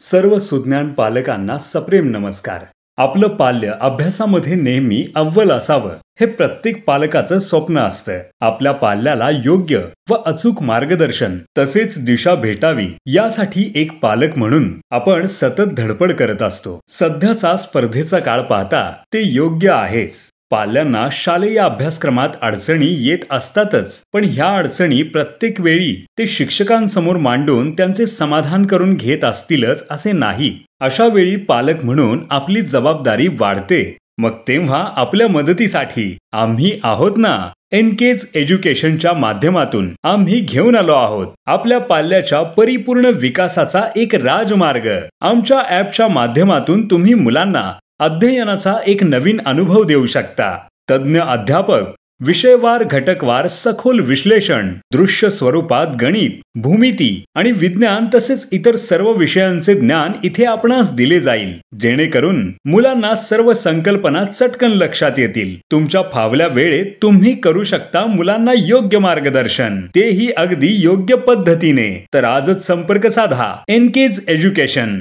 सर्व सुज्ञान पालकांना सप्रेम नमस्कार। आपलं पाल्य अभ्यासामध्ये नेहमी अव्वल असावं हे प्रत्येक पालकाचं स्वप्न असतं। आपल्या पाल्याला योग्य व अचूक मार्गदर्शन तसेच दिशा भेटावी यासाठी एक पालक म्हणून आपण सतत धडपड करत असतो। सध्याचा स्पर्धेचा काळ पाहता ते योग्य आहेच। पाल्यांना शालेय अभ्यासक्रमात अडचणी येत असतातच, पण ह्या अडचणी प्रत्येक वेळी ते शिक्षकांसमोर मांडून त्यांचे समाधान करून घेत असतीलच असे नाही। अशा वेळी पालक म्हणून आपली जबाबदारी वाढते। मग तेव्हा आपल्या मदतीसाठी आम्ही आहोत ना। एनकेज एज्युकेशनच्या माध्यमातून आम्ही घेऊन आलो आहोत आपल्या पाल्याच्या परिपूर्ण विकासाचा एक राजमार्ग। आमच्या ॲपच्या माध्यमातून तुम्ही मुलांना अध्ययनाचा एक नवीन अनुभव देऊ शकता। तज्ञ अध्यापक, विषयवार घटकवार सखोल विश्लेषण, दृश्य स्वरूपात गणित, भूमिती आणि विज्ञान तसेच इतर सर्व विषयांचे ज्ञान इथे आपणास दिले जाईल, जेणेकरून मुलांना सर्व संकल्पना चटकन लक्षात येतील। तुमच्या फावल्या वेळेत तुम्ही करू शकता मुलांना योग्य मार्गदर्शन, तेही अगदी योग्य पद्धतीने। तर आजच संपर्क साधा एनकेज एज्युकेशन।